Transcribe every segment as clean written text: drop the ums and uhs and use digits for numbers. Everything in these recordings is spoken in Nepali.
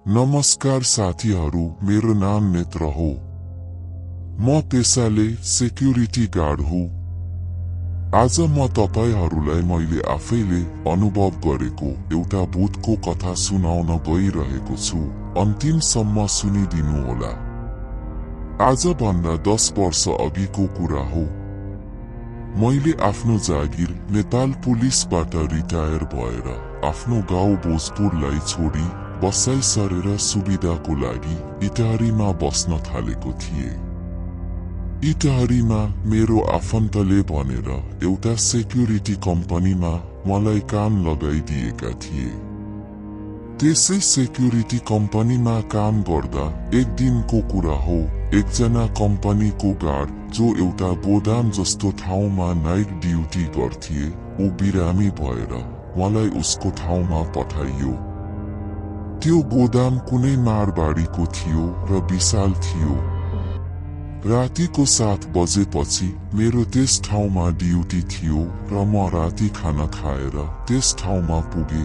नमस्कार साथीहरू, मेरो नाम नेत्र हो। म पेसाले सेक्युरिटी गार्ड हुँ। आज म तपाईहरूलाई मैले आफैले अनुभव गरेको एउटा भूतको कथा सुनाउन गइरहेको छु। अन्तिमसम्म सुनिदिनुहोला। आजभन्दा 10 वर्ष अघिको कुरा हो। मैले आफ्नो जागिर नेपाल पुलिसबाट रिटायर भएर आफ्नो गाउँ भोजपुरलाई छोडी बसाई सरेर सुविधाको लागि इटहरीमा बस्न थालेको थिए। इटहरीमा मेरो आफन्तले भनेर एउटा सेक्युरिटी कम्पनीमा मलाई काम लगाइदिएका थिए। त्यसै सेक्युरिटी कम्पनीमा काम गर्दा एक दिनको कुरा हो, एकजना कम्पनीको गार्ड जो एउटा गोदाम जस्तो ठाउँमा नाइट ड्युटी गर्थे, ऊ बिरामी भएर मलाई उसको ठाउँमा पठाइयो। त्यो गोदाम कुनै मारवाडीको थियो र विशाल थियो। रातिको 7 बजेपछि मेरो त्यस ठाउँमा ड्युटी थियो र म राति खाना खाएर त्यस ठाउँमा पुगे।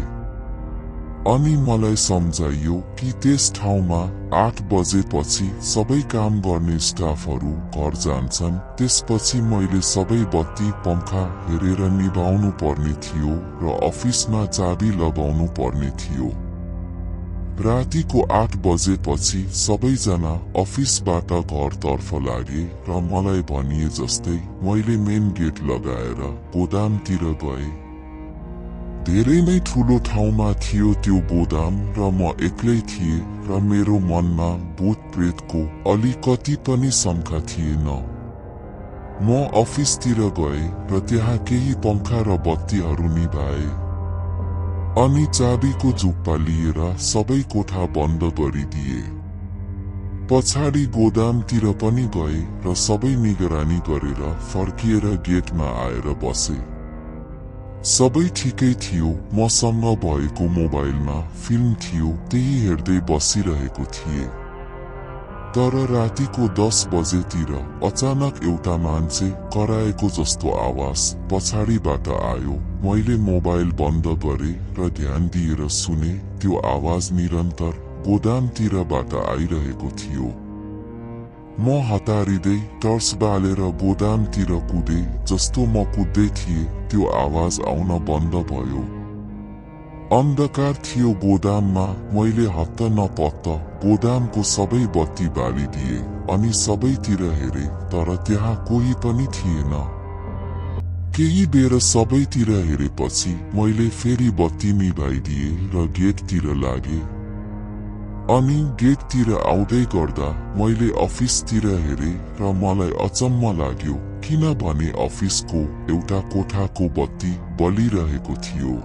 अनि मलाई सम्झाइयो कि त्यस ठाउँमा 8 बजेपछि सबै काम गर्ने स्टाफहरू घर जान्छन्। त्यसपछि मैले सबै बत्ती पंखा हेरेर निभाउनु पर्ने थियो र अफिसमा चाबी लगाउनु पर्ने थियो। रातिको 8 बजेपछि सबैजना अफिसबाट घरतर्फ लागे र मलाई भनिए जस्तै मैले मेन गेट लगाएर गोदामतिर गए। धेरै नै ठुलो ठाउँमा थियो त्यो गोदाम र म एक्लै थिएँ र मेरो मनमा भूत प्रेतको अलिकति पनि शंका थिएन। म अफिसतिर गए र त्यहाँ केही पंखा र बत्तीहरू निभाए। अनि चाबीको जुप्पा लिएर सबै कोठा बन्द गरिदिए। पछाडि गोदामतिर पनि गए र सबै निगरानी गरेर फर्किएर गेटमा आएर बसे। सबै ठिकै थियो। मसँग भएको मोबाइलमा फिल्म थियो, त्यही हेर्दै बसिरहेको थिए। तर रातिको 10 बजेतिर अचानक एउटा मान्छे कराएको जस्तो आवाज पछाडिबाट आयो। मैले मोबाइल बन्द गरे र ध्यान दिएर सुने। त्यो आवाज निरन्तर गोदामतिरबाट आइरहेको थियो। म हतारिँदै टर्च बालेर गोदामतिर कुदे। जस्तो म कुद्दै थिएँ, त्यो आवाज आउन बन्द भयो। अन्धकार थियो गोदाममा। मैले हत्त नपत्त गोदामको सबै बत्ती बालिदिए अनि सबैतिर हेरे, तर त्यहाँ कोही पनि थिएन। केही बेर सबैतिर हेरेपछि मैले फेरि बत्ती निभाइदिए र गेटतिर लागे। अनि गेटतिर आउँदै गर्दा मैले अफिसतिर हेरे र मलाई अचम्म लाग्यो, किनभने अफिसको एउटा कोठाको बत्ती बलिरहेको थियो।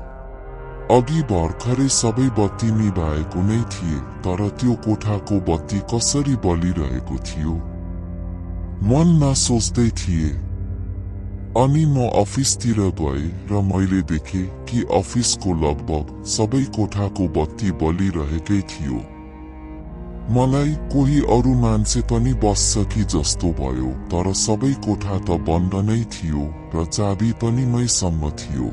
अघि भर्खरै सबै बत्ती निभाएको नै थिए, तर त्यो कोठाको बत्ती कसरी बलिरहेको थियो? मनमा सोच्दै थिए। अनि म अफिसतिर गए र मैले देखे कि अफिसको लगभग सबै कोठाको बत्ती बलिरहेकै थियो। मलाई कोही अरू मान्छे पनि बस्छ कि जस्तो भयो, तर सबै कोठा त बन्द नै थियो र चाबी पनि मैसँग थियो।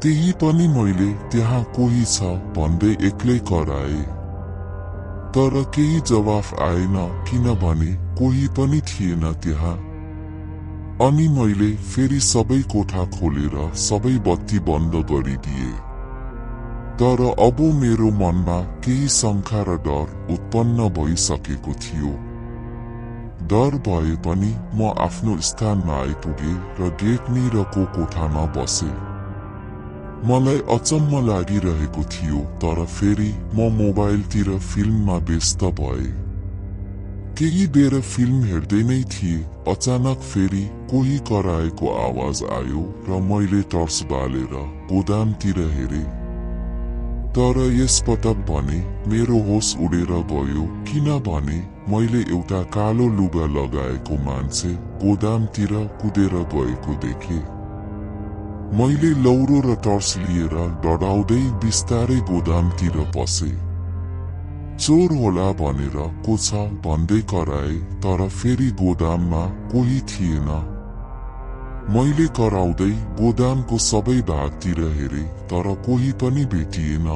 त्यही पनि मैले त्यहाँ कोही छ भन्दै एक्लै कराए। तर केही जवाफ आएन, किनभने कोही पनि थिएन त्यहाँ। अनि मैले फेरि सबै कोठा खोलेर सबै बत्ती बन्द गरिदिए। तर अब मेरो मनमा केही शंका र डर उत्पन्न भइसकेको थियो। डर भए पनि म आफ्नो स्थानमा आइपुगे र गेटनिरको कोठामा बसे। मलाई अचम्म लागिरहेको थियो, तर फेरि म मोबाइलतिर फिल्ममा व्यस्त भए। केही बेर फिल्म हेर्दै नै थिए। अचानक फेरि कोही कराएको आवाज आयो र मैले टर्च बालेर गोदामतिर हेरे। तर यसपटक भने मेरो होस उडेर गयो, किनभने मैले एउटा कालो लुगा लगाएको मान्छे गोदामतिर कुदेर गएको देखे। मैले लौरो र टर्च लिएर डराउँदै बिस्तारै गोदामतिर पसे। चोर होला भनेर को छ भन्दै कराए, तर फेरि गोदाममा कोही थिएन। मैले कराउँदै गोदामको सबै भागतिर हेरे, तर कोही पनि भेटिएन।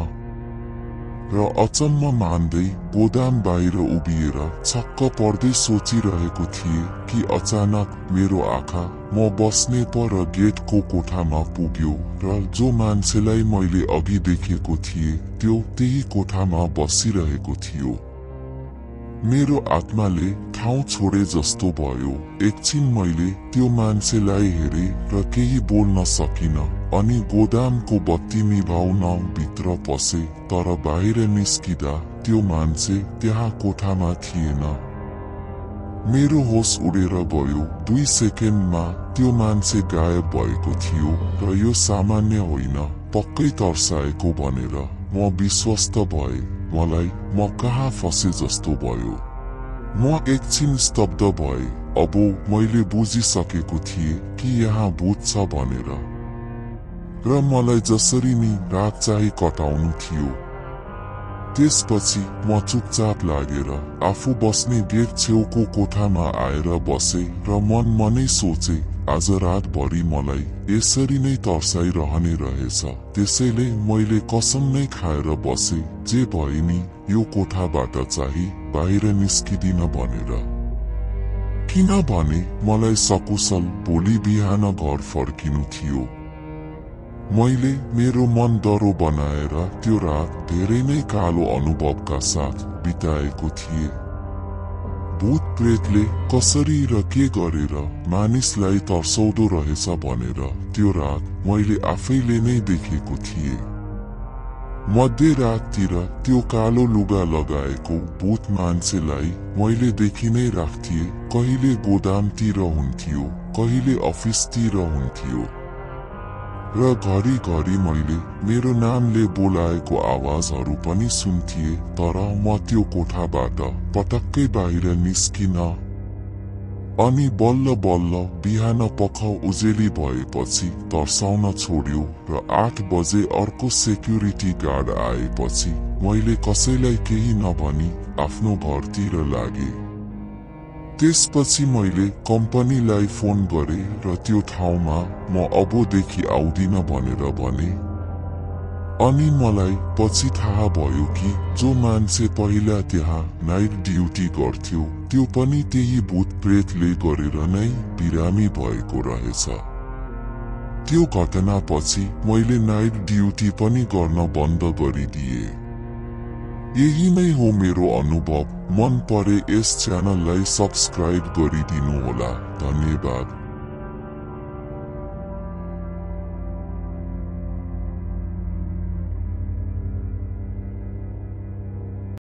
र अचम्म मान्दै गोदाम बाहिर उभिएर छक्क पर्दै सोचिरहेको थिए कि अचानक मेरो आँखा म बस्ने पर गेटको कोठामा पुग्यो र जो मान्छेलाई मैले अघि देखेको थिएँ त्यो त्यही कोठामा बसिरहेको थियो। मेरो आत्माले ठाउँ छोडे जस्तो भयो। एकछिन मैले त्यो मान्छेलाई हेरे र केही बोल्न सकिन। अनि गोदामको बत्ती निभाउन भित्र पसे, तर बाहिर निस्किँदा त्यो मान्छे त्यहाँ कोठामा थिएन। मेरो होस उडेर गयो। 2 सेकेन्डमा त्यो मान्छे गायब भएको थियो र यो सामान्य होइन, पक्कै तर्साएको भनेर म विश्वस्त भए। मलाई म कहाँ फसे जस्तो भयो। म एकछिन स्तब्ध भए। अब मैले बुझिसकेको थिएँ कि यहाँ भूत छ भनेर, र मलाई जसरी नि रात चाहिँ कटाउनु थियो। त्यसपछि म चुपचाप लागेर आफू बस्ने गेट छेउको कोठामा आएर बसे र मनै सोचे, आज रातभरि मलाई यसरी नै तर्साइरहने रहेछ। त्यसैले मैले कसम नै खाएर बसे, जे भए नि यो कोठाबाट चाहिँ बाहिर निस्किदिन भनेर। किनभने मलाई सकुशल भोलि बिहान घर फर्किनु थियो। मैले मेरो मन डरो बनाएर त्यो रात धेरै नै कालो अनुभवका साथ बिताएको थिएँ। भूत प्रेतले कसरी र के गरेर मानिसलाई तर्साउँदो रहेछ भनेर त्यो रात मैले आफैले नै देखेको थिएँ। मध्यराततिर त्यो कालो लुगा लगाएको भूत मान्छेलाई मैले देखि नै राख्थेँ। कहिले गोदामतिर हुन्थ्यो, कहिले अफिसतिर हुन्थ्यो, र घरिघरि मैले मेरो नामले बोलाएको आवाजहरू पनि सुन्थे। तर म त्यो कोठाबाट पटक्कै बाहिर निस्किन। अनि बल्ल बल्ल बिहान पख उजेली भएपछि तर्साउन छोड्यो र 8 बजे अर्को सेक्युरिटी गार्ड आएपछि मैले कसैलाई केही नभनी आफ्नो घरतिर लागे। त्यसपछि मैले कम्पनीलाई फोन गरे र त्यो ठाउँमा म अबदेखि आउँदिन भनेर भने। अनि मलाई पछि थाहा भयो कि जो मान्छे पहिला त्यहाँ नाइट ड्युटी गर्थ्यो त्यो पनि त्यही भूत प्रेतले गरेर नै बिरामी भएको रहेछ। त्यो घटनापछि मैले नाइट ड्युटी पनि गर्न बन्द गरिदिए। यही नै हो मेरो अनुभव। मन परे यस च्यानललाई सब्स्क्राइब गरिदिनु होला। धन्यवाद।